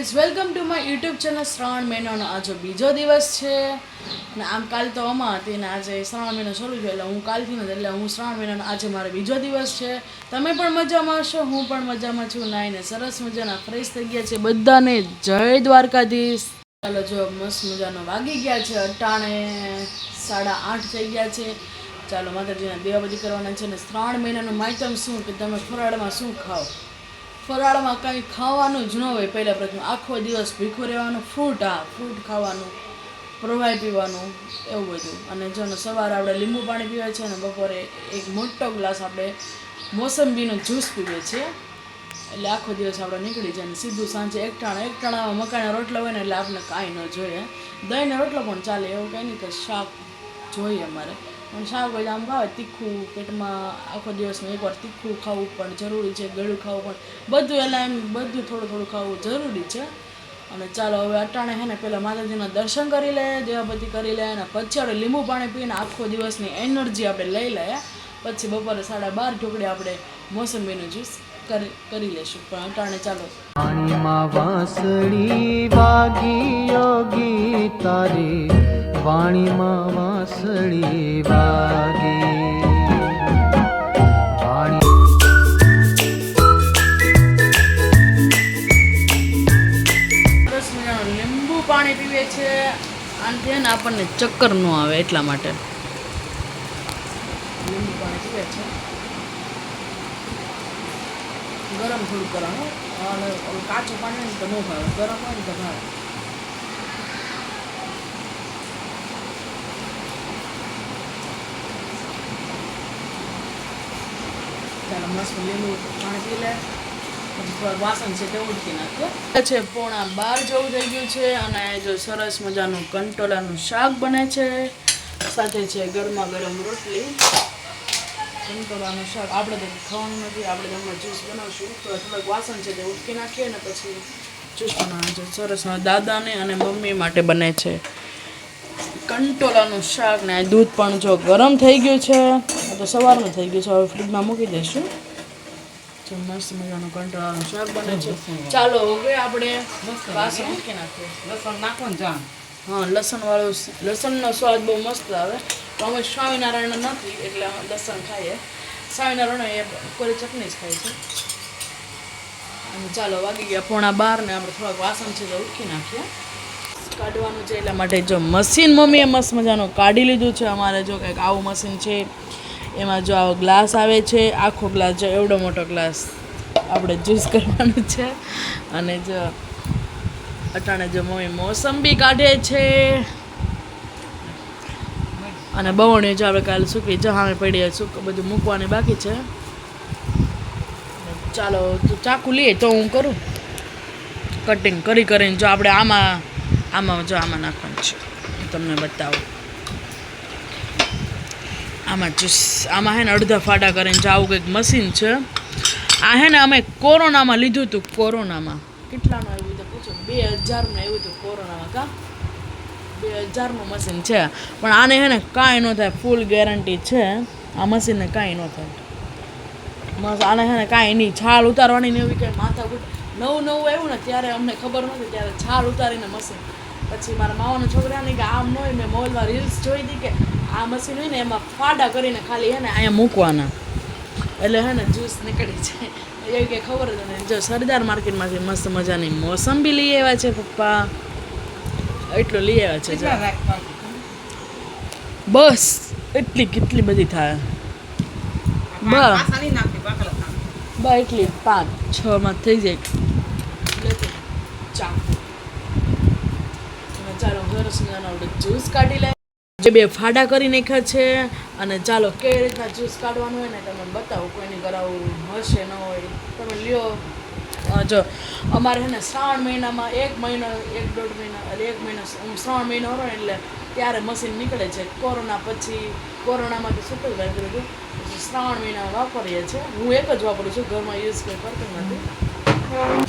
Guys welcome to my YouTube channel. Shravan મહિનાનો આજે બીજો દિવસ છે અને આમ કાલ તો અમા હતી ને આજે શ્રાવણ મહિનો શરૂ થયો એટલે હું કાલથી નથી એટલે હું શ્રાવણ મહિનાનો આજે મારો બીજો દિવસ છે. તમે પણ મજામાં હશો, હું પણ મજામાં છું. નાઈને સરસ મજાના ફ્રેશ થઈ ગયા છે. બધાને જય દ્વારકાધીશ. ચાલો જો મસ્ત મજાનો વાગી ગયા છે, અટાણે 8:30 થઈ ગયા છે. ચાલો માતાજીના દીવાબત્તી કરવાના છે. ને શ્રાવણ મહિનાનું માયતમ શું કે તમે ફરાળમાં શું ખાઓ. ફરાળમાં કંઈ ખાવાનું જ ન હોય. પહેલાં પ્રથમ આખો દિવસ ભીખું રહેવાનું, ફ્રૂટ ખાવાનું, પ્રવાહી પીવાનું, એવું બધું. અને જો સવારે આપણે લીંબુ પાણી પીવે છે અને બપોરે એક મોટો ગ્લાસ આપણે મોસંબીનો જ્યુસ પીવે છે. એટલે આખો દિવસ આપણે નીકળી જાય. અને સીધું સાંજે એકટાણામાં મકાઈના રોટલા હોય ને એટલે આપણે કાંઈ ન જોઈએ. દહીંનો રોટલો પણ ચાલે, એવું કંઈ નહીં કે શાક જોઈએ અમારે. પણ શાક હોય આમ ભાવે તીખું, પેટમાં આખો દિવસમાં એકવાર તીખું ખાવું પણ જરૂરી છે, ગળ્યું ખાવું પણ બધું એલા એમ બધું થોડું થોડું ખાવું જરૂરી છે. અને ચાલો હવે અટાણે છે ને પહેલાં માતાજીના દર્શન કરી લે, દેવાબત્તી કરી લે અને પછી આપણે લીંબુ પાણી પીને આખો દિવસની એનર્જી આપણે લઈ લઈએ. પછી બપોરે 12:30 ઢોકળે આપણે મોસંબીનું જ્યુસ કરી લેશું. પણ અટાણે ચાલો વાણીમાં વાંસળી વાગી યોગી તારી, વાણીમાં વાંસળી વાગી વાણી. સરસ મજાનું લીંબુ પાણી પીવે છે. આનાથી ને આપણને ચક્કર ન આવે એટલા માટે લીંબુ પાણી પીવે છે. ગરમ થોડું કરવાનું, અને કાચું પાણી હોય ને તો ન ભાવે, ગરમ હોય ને તો ભાવે. ચાલો મસ્ત લીંબુ પાણી પી લે. પછી થોડાક વાસણ છે તે ઉડકી નાખીએ છે. 11:45 જેવું થઈ ગયું છે. અને જો સરસ મજાનું કંટોલાનું શાક બને છે, સાથે છે ગરમા ગરમ રોટલી. કંટોલાનું શાક આપણે તો ખાવાનું નથી, આપણે તો હમણાં જ્યુસ બનાવશું. તો થોડાક વાસણ છે તે ઉટકી નાખીએ ને પછી જ્યુસ બનાવવાનું છે. સરસ દાદાને અને મમ્મી માટે બને છે કંટોલાનું શાક. ને આ દૂધ પણ જો ગરમ થઈ ગયું છે, તો સવારનું થઈ ગયું છે, હવે ફ્રીજમાં મૂકી દઈશું. જો મસ્ત મજાનું કંટોલાનું શાક બને છે. ચાલો હવે આપણે વાસણ મૂકી નાખીએ. લસણ નાખો ને જા. હા, લસણનો સ્વાદ બહુ મસ્ત આવે. તો અમે સ્વામિનારાયણ નથી એટલે અમે લસણ ખાઈએ. સ્વામિનારાયણ એ કોઈ ચટણી જ ખાય છે. અને ચાલો વાગી ગયા 11:15 ને આપણે થોડાક વાસણ છે તો ઉઠી નાખીએ. કાઢવાનું છે એટલા માટે જો મશીન મમ્મીએ મસ્ત મજાનું કાઢી લીધું છે. અમારે જો કંઈક આવું મશીન છે, એમાં જો આવો ગ્લાસ આવે છે, આખો ગ્લાસ જો એવડો મોટો ગ્લાસ આપણે જ્યુસ કરવાનું છે. અને જો અટાણે જો મમ્મી મોસંબી કાઢે છે. અને બવણી જો આપણે કાલે સૂકવી જહામે પડી બધું મૂકવાની બાકી છે. ચાલો તો ચાકુ લઈએ તો હું કરું કટિંગ કરીને. જો આપણે આમાં નાખવાનું છે, હું તમને બતાવું. આમાં જ્યુસ આમાં હે ને અડધા ફાટા કરીને જો આવું કંઈક મશીન છે. આ હે ને અમે કોરોનામાં લીધું હતું. કોરોનામાં કેટલાનું આવ્યું તો પૂછો, 2000નું આવ્યું હતું કોરોનામાં. 2000નું મશીન છે. પણ આને હે ને કાંઈ ન થાય, ફૂલ ગેરંટી છે આ મશીનને, કાંઈ ન થાય. આને હે ને કાંઈ નહીં, છાલ ઉતારવાની ને એવી કંઈ માથાકૂટ. નવું આવ્યું ને ત્યારે અમને ખબર નહોતી, ત્યારે છાલ ઉતારીને મશીન. પછી મારા મામાના છોકરાને કે આમ ન હોય, મેં મોબાઈલમાં રીલ્સ જોઈ હતી કે આ મશીન હોય ને એમાં ફાડા કરીને ખાલી હે ને અહીંયા મૂકવાના એટલે હે ને જ્યુસ નીકળી જાય. એવી કંઈ ખબર જ નહીં. જો સરદાર માર્કેટમાંથી મસ્ત મજાની મોસંબી લઈ આવ્યા છે પપ્પા. એટલું લઈ આવ્યા છે. બસ કેટલી બધી થાય. એટલી 5-6 થઈ જાય. ચાકુ ચાલો સરસ મજાનો આપણે જ્યુસ કાઢી લે. જે 2 ફાડા કરી નાખ્યા છે. અને ચાલો કેવી રીતના જ્યુસ કાઢવાનું હોય ને તમે બતાવો. કોઈને કરાવવું હશે ન હોય તમે લ્યો. જો અમારે છે ને શ્રાવણ મહિનામાં 1 મહિનો 1-1.5 મહિના એટલે 1 મહિનો શ્રાવણ મહિનો હોય ને એટલે ત્યારે મશીન નીકળે છે. કોરોના પછી કોરોનામાંથી શું જ વાપર્યું હતું, પછી શ્રાવણ મહિનામાં વાપરીએ છીએ. હું એક જ વાપરું છું, ઘરમાં યુઝ કંઈ કરતું નથી.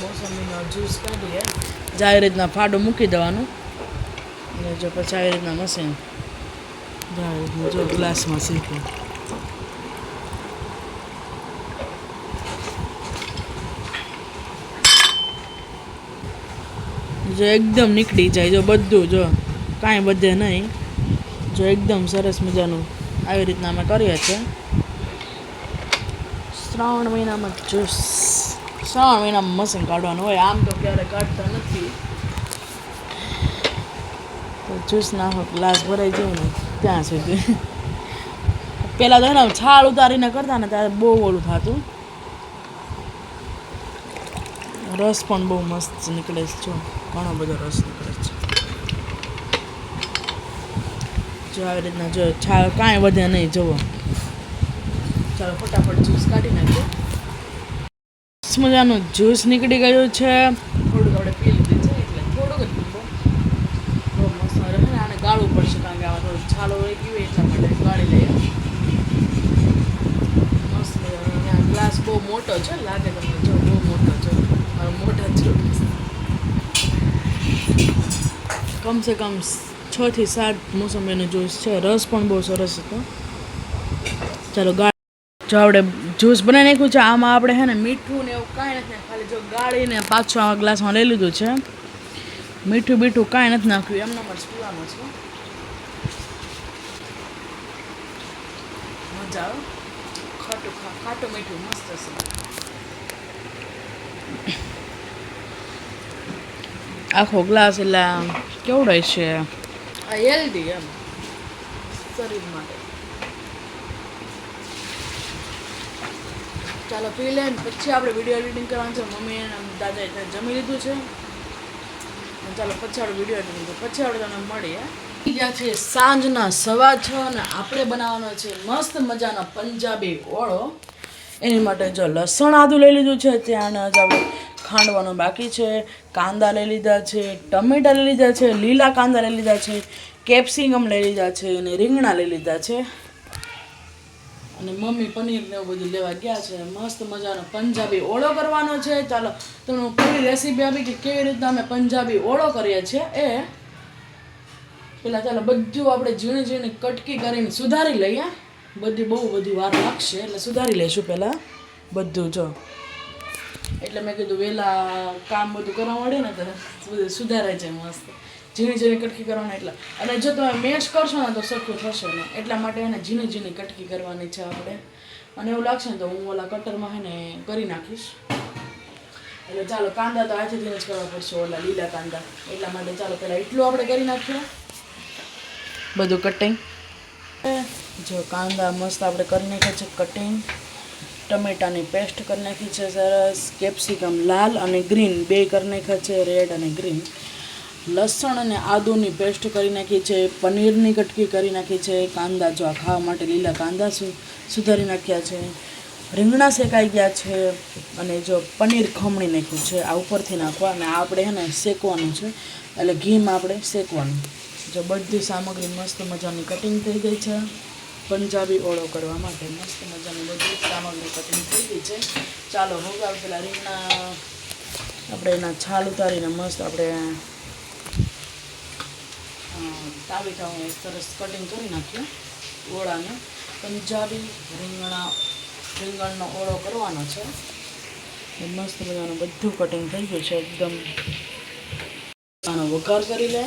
મોસંબીનો જ્યુસ કાઢીએ. આવી રીતના ફાડું મૂકી દેવાનું. અને જો પછી આવી રીતના મશીન જો ગ્લાસમાં સીધું જો એકદમ નીકળી જાય, જો બધું જો કાંઈ બધે નહીં, જો એકદમ સરસ મજાનું આવી રીતના અમે કરીએ છીએ. શ્રાવણ મહિનામાં જ્યુસ, શ્રાવણ મહિનામાં મશીન કાઢવાનું હોય, આમ તો ક્યારે કાઢતા નથી. તો જ્યુસ નાખો, ગ્લાસ ભરાઈ જાય ને ત્યાં સુધી. પહેલાં તો ને છાલ ઉતારીને કરતા ને ત્યારે બહુ ઓલું થતું. રસ પણ બહુ મસ્ત નીકળે છે, જો ઘણો બધો રસ નીકળે છે. જો આવી રીતના જો છાલ કાંઈ વધે નહીં. જુઓ, ચાલો ફટાફટ જ્યુસ કાઢી નાખીએ. મજાનું જ્યુસ નીકળી ગયું છે. થોડુંક આપણે પી લીધું છે એટલે થોડુંક જ પીવું. બહુ મસ્ત રહે ને, આને ગાળવું પડશે કારણ કે આમાં થોડું છાલો રહી ગયું એટલા માટે ગાળી લઈએ. મસ્ત મજાનો ગ્લાસ બહુ મોટો છે, લાગે તમને, જો બહુ મોટો છે. મોટા જ કમસે કમ 6 થી 7 મોસંબીનો જ્યુસ છે. રસ પણ બહુ સરસ હતો. ચાલો જો આપણે જ્યુસ બનાવી નાખ્યું છે. આમાં આપણે હે ને મીઠું ને એવું કાંઈ નથી, ખાલી જો ગાળીને પાછું આ ગ્લાસમાં લઈ લીધું છે. મીઠું બીઠું કાંઈ નથી નાખ્યું, એમનો જ પીવાનું છે. મજા આવે, ખાટું મીઠું મસ્ત છે. આખો ગ્લાસ એટલે કેવડાય છે, આ હેલ્ધી એમ શરીર માટે. ચાલો પી લે ને પછી આપણે વિડીયો એડિટિંગ કરવાનું છે. મમ્મી અને દાદાએ જમી લીધું છે. ચાલો પછી આપણે વિડીયો એડિટિંગ પછી આપણે તમને મળીએ. ત્યાં છે સાંજના 6:15 અને આપણે બનાવવાનો છે મસ્ત મજાનો પંજાબી ઓળો. એની માટે જો લસણ આદું લઈ લીધું છે, ત્યાં જ આપણે ખાંડવાનું બાકી છે. કાંદા લઈ લીધા છે, ટમેટા લઈ લીધા છે, લીલા કાંદા લઈ લીધા છે, કેપ્સિકમ લઈ લીધા છે અને રીંગણા લઈ લીધા છે. અને મમ્મી પનીર ને એવું બધું લેવા ગયા છે. મસ્ત મજાનો પંજાબી ઓળો કરવાનો છે. ચાલો તમને હું પૂરી રેસીપી આપી કે કેવી રીતના અમે પંજાબી ઓળો કરીએ છીએ. એ પેલા ચાલો બધું આપણે ઝીણી ઝીણી કટકી કરીને સુધારી લઈએ. બહુ બધી વાર લાગશે એટલે સુધારી લઈશું પહેલાં બધું. જો એટલે મેં કીધું વહેલા કામ બધું કરવા મળે ને તો બધું સુધારાય છે મસ્ત. ઝીણી ઝીણી કટકી કરવાની એટલે, અને જો તમે મેશ કરશો ને તો સરખું થશે ને, એટલા માટે એને ઝીણી ઝીણી કટકી કરવાની છે આપણે. અને એવું લાગશે ને તો હું ઓલા કટરમાં હે ને કરી નાખીશ. એટલે ચાલો કાંદા તો હાથેથી જ કરવા પડશે, ઓલા લીલા કાંદા. એટલા માટે ચાલો પહેલાં એટલું આપણે કરી નાખીએ બધું કટિંગ. જો કાંદા મસ્ત આપણે કરી નાખ્યા છે કટિંગ. ટમેટાની પેસ્ટ કરી નાખી છે સરસ. કેપ્સિકમ લાલ અને ગ્રીન બે કરી નાખ્યા છે, રેડ અને ગ્રીન. લસણ અને આદુની પેસ્ટ કરી નાખી છે. પનીરની કટકી કરી નાખી છે. કાંદા જો આ ખાવા માટે લીલા કાંદા સુધારી નાખ્યા છે. રીંગણા શેકાઈ ગયા છે. અને જો પનીર ખમણી નાખ્યું છે, આ ઉપરથી નાખવા. અને આપણે હે ને શેકવાનું છે, એટલે ઘીમાં આપણે શેકવાનું. જો બધી સામગ્રી મસ્ત મજાની કટિંગ થઈ ગઈ છે. પંજાબી ઓળો કરવા માટે મસ્ત મજાની બધી સામગ્રી કટિંગ થઈ ગઈ છે. ચાલો હવે પેલા રીંગણા આપણે એના છાલ ઉતારીને મસ્ત આપણે તાવીટામાં સરસ કટિંગ કરી નાખીએ ઓળાને. પંજાબી રીંગણનો ઓળો કરવાનો છે. મસ્ત મજાનું બધું કટિંગ થઈ ગયું છે એકદમ. આનો વઘાર કરી લે.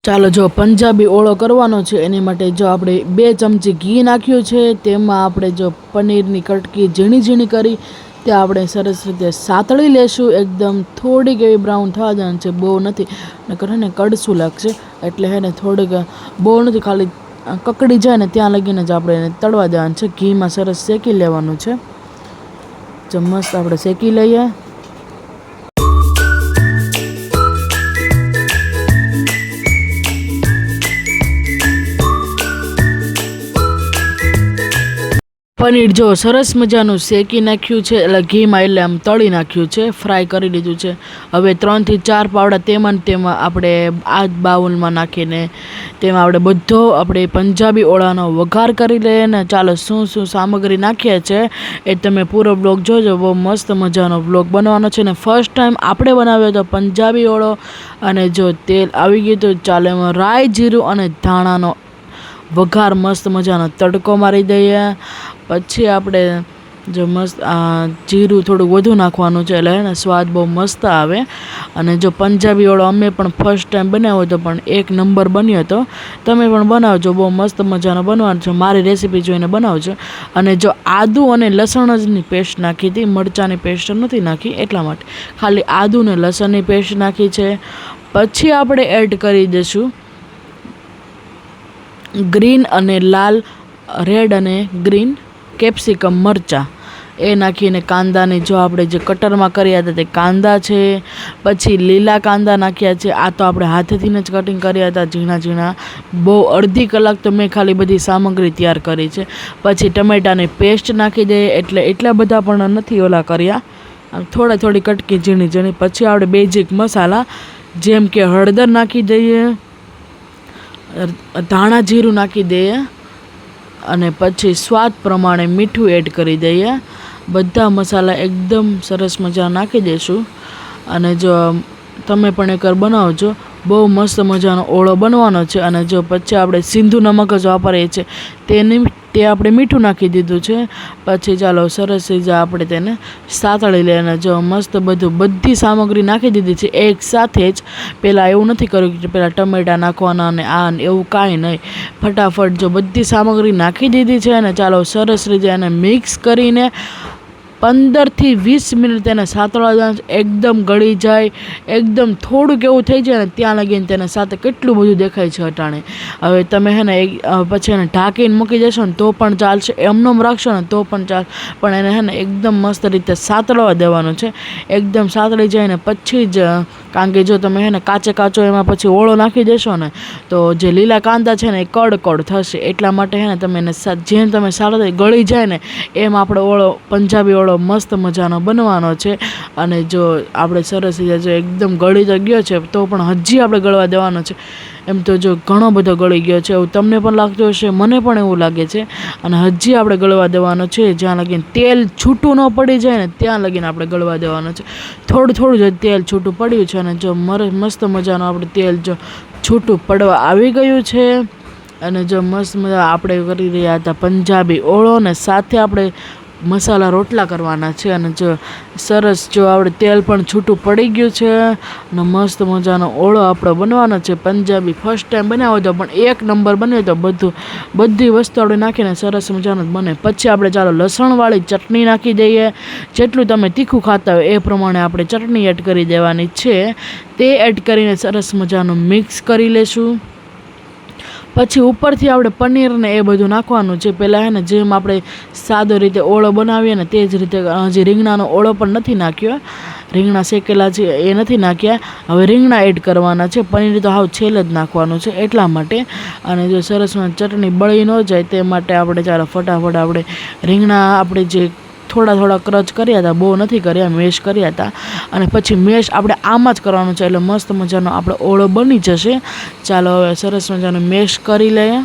ચાલો જો પંજાબી ઓળો કરવાનો છે એની માટે જો આપણે 2 ચમચી ઘી નાખ્યું છે. તેમાં આપણે જો પનીરની કટકી ઝીણી ઝીણી કરી ત્યાં આપણે સરસ રીતે સાતળી લેશું. એકદમ થોડીક એવી બ્રાઉન થવા જવાનું છે, બહુ નથી, નકર હે ને કડશું લાગશે. એટલે હે ને થોડીક બહુ નથી, ખાલી કકડી જાય ને ત્યાં લગીને જ આપણે એને તળવા દેવાનું છે. ઘીમાં સરસ શેકી લેવાનું છે. જો મસ્ત આપણે શેકી લઈએ. પનીર જો સરસ મજાનું શેકી નાખ્યું છે, એટલે ઘીમાં એટલે આમ તળી નાખ્યું છે, ફ્રાય કરી લીધું છે. હવે 3 થી 4 પાવડા તેમાં આપણે આ બાઉલમાં નાખીને તેમાં આપણે બધો આપણે પંજાબી ઓળાનો વઘાર કરી લઈએ ને. ચાલો શું સામગ્રી નાખીએ છે એ તમે પૂરો બ્લોગ જોજો. બહુ મસ્ત મજાનો બ્લોગ બનવાનો છે ને ફર્સ્ટ ટાઈમ આપણે બનાવ્યો હતો પંજાબી ઓળો. અને જો તેલ આવી ગયું તો ચાલો એમાં રાઈ, જીરું અને ધાણાનો વઘાર મસ્ત મજાનો તડકો મારી દઈએ. પછી આપણે જો મસ્ત જીરું થોડુંક વધુ નાખવાનું છે એટલે ને સ્વાદ બહુ મસ્ત આવે. અને જો પંજાબી ઓળો અમે પણ ફર્સ્ટ ટાઈમ બનાવ્યો હતો, પણ એક નંબર બન્યો હતો. તમે પણ બનાવજો, બહુ મસ્ત મજાનો બનવાનો છે. મારી રેસીપી જોઈને બનાવજો. અને જો આદુ અને લસણની પેસ્ટ નાખી હતી, મરચાંની પેસ્ટ નથી નાખી, એટલા માટે ખાલી આદુ ને લસણની પેસ્ટ નાખી છે. પછી આપણે એડ કરી દઈશું ગ્રીન અને લાલ, રેડ અને ગ્રીન કેપ્સિકમ મરચાં. એ નાખીને કાંદાની જો આપણે જે કટરમાં કર્યા હતા તે કાંદા છે. પછી લીલા કાંદા નાખ્યા છે. આ તો આપણે હાથેથી જ કટિંગ કર્યા હતા ઝીણા ઝીણા. બહુ અડધી કલાક તો મેં ખાલી બધી સામગ્રી તૈયાર કરી છે. પછી ટમેટાની પેસ્ટ નાખી દઈએ, એટલે એટલા બધા પણ નથી ઓલા કર્યા, થોડી કટકી ઝીણી ઝીણી. પછી આપણે બેઝિક મસાલા જેમ કે હળદર નાખી દઈએ, ધાણા જીરું નાખી દઈએ, અને પછી સ્વાદ પ્રમાણે મીઠું એડ કરી દઈએ. બધા મસાલા એકદમ સરસ મજા નાખી દઈશું. અને જો તમે પણ એકવાર બનાવજો, બહુ મસ્ત મજાનો ઓળો બનવાનો છે. અને જો પછી આપણે સિંધુ નમક જ વાપરીએ છીએ, તે આપણે મીઠું નાખી દીધું છે. પછી ચાલો સરસ રીતે આપણે તેને સાતળી લઈએ. અને જો મસ્ત બધી સામગ્રી નાખી દીધી છે એક સાથે જ. પહેલાં એવું નથી કર્યું કે પહેલાં ટમેટાં નાખવાના અને એવું કાંઈ નહીં. ફટાફટ જો બધી સામગ્રી નાખી દીધી છે. અને ચાલો સરસ રીતે એને મિક્સ કરીને 15 થી 20 મિનિટ તેને સાતળવા દેવાનું. એકદમ ગળી જાય, એકદમ થોડુંક એવું થઈ જાય ને ત્યાં લગીને તેને સાથે કેટલું બધું દેખાય છે અટાણે. હવે તમે પછી એને ઢાંકીને મૂકી દેશો ને તો પણ ચાલશે, એમનેમ રાખશો ને તો પણ ચાલશે, પણ એને એકદમ મસ્ત રીતે સાતળવા દેવાનું છે. એકદમ સાતળી જાય ને પછી જ, કારણ કે જો તમે કાચો એમાં પછી ઓળો નાખી દેશો ને તો જે લીલા કાંદા છે ને એ કડ થશે. એટલા માટે તમે એને જેમ તમે સાતળી ગળી જાય ને એમ આપણે ઓળો, પંજાબી ઓળો મસ્ત મજાનો બનવાનો છે. અને જો આપણે સરસ રીતે જો એકદમ ગળી તો ગયો છે, તો પણ હજી આપણે ગળવા દેવાનો છે. એમ તો જો ઘણો બધો ગળી ગયો છે એવું તમને પણ લાગતું હશે, મને પણ એવું લાગે છે. અને હજી આપણે ગળવા દેવાનો છે. જ્યાં લગીને તેલ છૂટું ન પડી જાય ને ત્યાં લગીને આપણે ગળવા દેવાનો છે. થોડું જ તેલ છૂટું પડ્યું છે. અને જો મસ્ત મજાનું આપણે તેલ જો છૂટું પડવા આવી ગયું છે. અને જો મસ્ત મજા આપણે કરી રહ્યા હતા પંજાબી ઓળો, ને સાથે આપણે મસાલા રોટલા કરવાના છે. અને જો સરસ જો આપણે તેલ પણ છૂટું પડી ગયું છે. અને મસ્ત મજાનો ઓળો આપણો બનવાનો છે પંજાબી. ફર્સ્ટ ટાઈમ બનાવ્યો હતો પણ એક નંબર બન્યો હતો. બધી વસ્તુ આપણે નાખીને સરસ મજાનો બને. પછી આપણે ચાલો લસણવાળી ચટણી નાખી દઈએ. જેટલું તમે તીખું ખાતા હોય એ પ્રમાણે આપણે ચટણી એડ કરી દેવાની છે. તે એડ કરીને સરસ મજાનું મિક્સ કરી લેશું. પછી ઉપરથી આપણે પનીરને એ બધું નાખવાનું છે. પહેલાં જેમ આપણે સાદો રીતે ઓળો બનાવીએ ને તે જ રીતે હજી રીંગણાનો ઓળો પણ નથી નાખ્યો. રીંગણા શેકેલા છે એ નથી નાખ્યા. હવે રીંગણા એડ કરવાના છે. પનીર તો હાવ છેલ્લે જ નાખવાનું છે એટલા માટે. અને જો સરસ ચટણી બળી ન જાય તે માટે આપણે ચાલો ફટાફટ આપણે રીંગણા આપણે જે થોડા ક્રચ કર્યા હતા, બહુ નથી કર્યા, મેશ કર્યા હતા. અને પછી મેશ આપણે આમાં જ કરવાનું છે, એટલે મસ્ત મજાનો આપણો ઓળો બની જશે. ચાલો હવે સરસ મજાનો મેશ કરી લઈએ.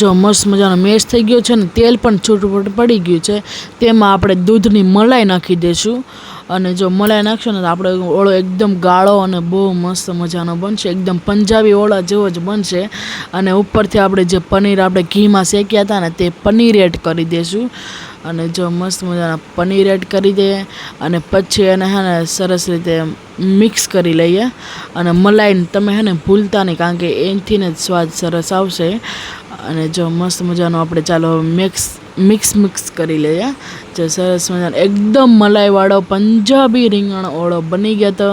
જો મસ્ત મજાનો મેશ થઈ ગયો છે ને તેલ પણ છૂટું પડી ગયું છે. તેમાં આપણે દૂધની મલાઈ નાખી દઈશું. અને જો મલાઈ નાખશો ને તો આપણે ઓળો એકદમ ગાળો અને બહુ મસ્ત મજાનો બનશે. એકદમ પંજાબી ઓળા જેવો જ બનશે. અને ઉપરથી આપણે જે પનીર આપણે ઘીમાં શેક્યા હતા ને તે પનીર એડ કરી દઈશું. અને જો મસ્ત મજાના પનીર એડ કરી દઈએ. અને પછી એને સરસ રીતે મિક્સ કરી લઈએ. અને મલાઈને તમે ભૂલતા નહીં, કારણ કે એનાથી જ સ્વાદ સરસ આવશે. અને જો મસ્ત મજાનો આપણે ચાલો મિક્સ મિક્સ કરી લઈએ. જે સરસ મજાનો એકદમ મલાઈવાળો પંજાબી રીંગણ ઓળો બની ગયો હતો.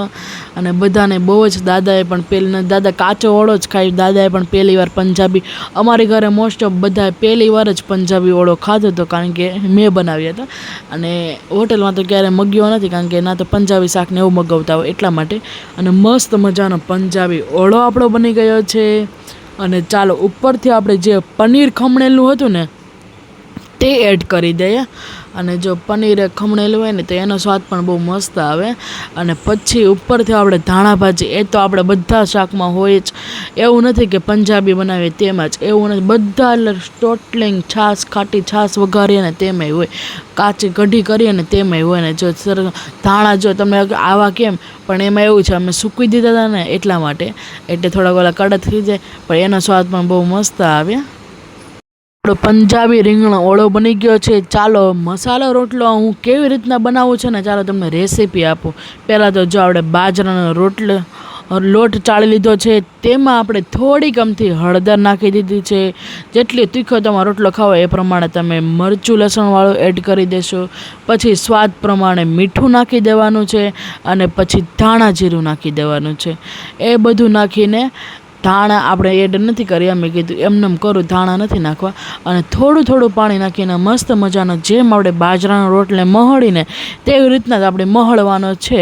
અને બધાને બહુ જ, દાદાએ પણ દાદા કાચો ઓળો જ ખાઈ, દાદાએ પણ પહેલી વાર પંજાબી, અમારી ઘરે મોસ્ટ ઓફ બધાએ પહેલી વાર જ પંજાબી ઓળો ખાધો હતો, કારણ કે મેં બનાવ્યો હતો. અને હોટલમાં તો ક્યારે મગ્યો નથી, કારણ કે ના તો પંજાબી શાકને એવું મગાવતા હોય એટલા માટે. અને મસ્ત મજાનો પંજાબી ઓળો આપણો બની ગયો છે. અને ચાલો ઉપરથી આપણે જે પનીર ખમણેલું હતું ને તે એડ કરી દઈએ. અને જો પનીર ખમણેલું હોય ને તો એનો સ્વાદ પણ બહુ મસ્ત આવે. અને પછી ઉપરથી આપણે ધાણા ભાજી, એ તો આપણે બધા શાકમાં હોય જ, એવું નથી કે પંજાબી બનાવીએ તેમાં જ, એવું નથી, બધા એટલે ટોટલિંગ છાશ, ખાટી છાશ વઘારીએ ને તેમાંય હોય, કાચી કઢી કરીએ ને તેમાંય હોય. ને જો ધાણા જો તમે આવા કેમ, પણ એમાં એવું છે અમે સૂકવી દીધા હતા ને એટલા માટે, એટલે થોડાક ઓલા કડક થઈ જાય, પણ એનો સ્વાદ પણ બહુ મસ્ત આવે. આપણો પંજાબી રીંગણ ઓળો બની ગયો છે. ચાલો મસાલો રોટલો હું કેવી રીતના બનાવું છે ને, ચાલો તમને રેસીપી આપું. પહેલાં તો જો આપણે બાજરાનો લોટ ચાળી લીધો છે, તેમાં આપણે થોડીક અમથી હળદર નાખી દીધી છે. જેટલી તીખો તમારો રોટલો ખાવો એ પ્રમાણે તમે મરચું લસણવાળું એડ કરી દેશો. પછી સ્વાદ પ્રમાણે મીઠું નાખી દેવાનું છે. અને પછી ધાણા જીરું નાખી દેવાનું છે. એ બધું નાખીને, ધાણા આપણે એડ નથી કરી, અમે કીધું એમનેમ કરું, ધાણા નથી નાખવા. અને થોડું પાણી નાખીને મસ્ત મજાનો, જેમ આપણે બાજરાનો રોટલે મહળીને તેવી રીતના જ આપણે મહળવાનો છે.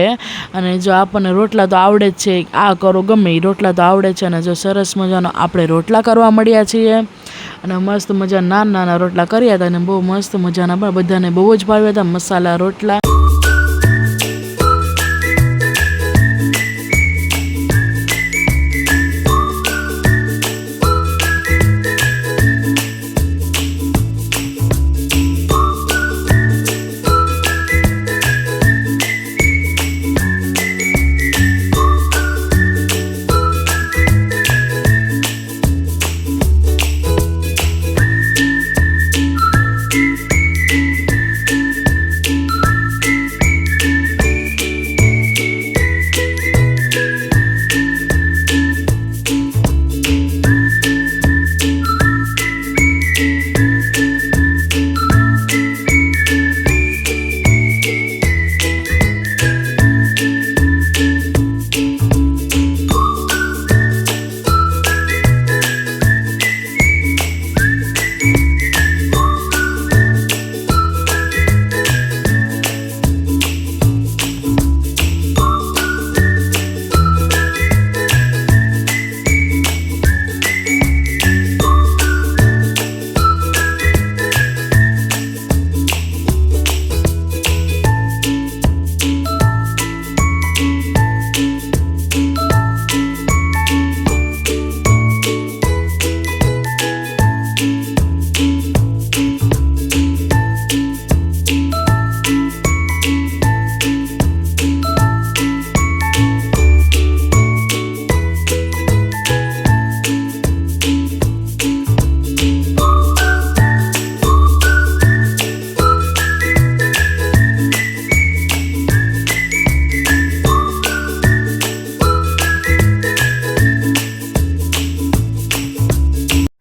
અને જો આપણને રોટલા તો આવડે જ છે, આ કરો ગમે એ રોટલા તો આવડે છે. અને જો સરસ મજાનો આપણે રોટલા કરવા મળ્યા છીએ. અને મસ્ત મજા નાના રોટલા કર્યા હતા, અને બહુ મસ્ત મજાના પણ બધાને બહુ જ ભાવ્યા હતા મસાલા રોટલા.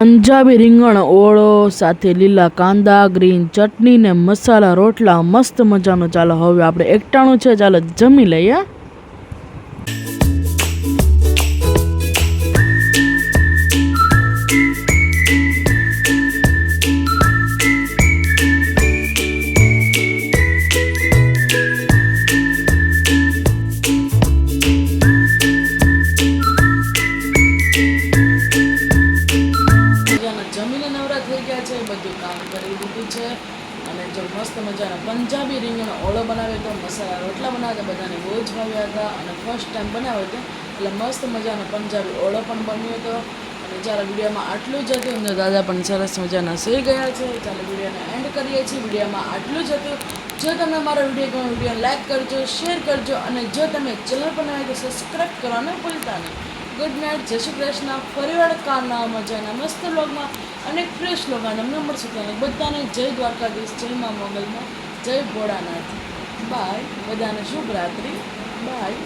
પંજાબી રીંગણ ઓળો સાથે લીલા કાંદા, ગ્રીન ચટણી ને મસાલા રોટલા મસ્ત મજાનું. ચાલો હવે આપણે એકટાણું છે, ચાલો જમી લઈએ. અને જો મસ્ત મજાના પંજાબી રીંગણ ઓળો બનાવ્યો હતો, મસાલા રોટલા બનાવ્યા હતા, બધાને બહુ જ ભાવ્યા હતા. અને ફર્સ્ટ ટાઈમ બનાવ્યો હતો એટલે મસ્ત મજાનો પંજાબી ઓળો પણ બન્યો હતો. અને ચાલો વિડીયોમાં આટલું જ હતું. અને દાદા પણ સરસ મજાના સૂઈ ગયા છે. ચાલો વિડીયોને એન્ડ કરીએ છીએ. વિડીયોમાં આટલું જ હતું. જો તમે મારો વિડીયો ગમે, વિડીયો લાઈક કરજો, શેર કરજો. અને જો તમે ચેનલ પર નવા તો સબસ્ક્રાઈબ કરવાનું ભૂલતા નહીં. ગુડ નાઇટ, જય શ્રી કૃષ્ણ. ફરીવાર કાલના મજાના મસ્ત વ્લોગમાં અને ફ્રેશ વ્લોગમાં તમને મળશે. ત્યાં બધાને જય દ્વારકાધીશ, જય મા મોગલમાં, જય ભોળાનાથ. બાય. બધાને શુભ રાત્રિ. બાય.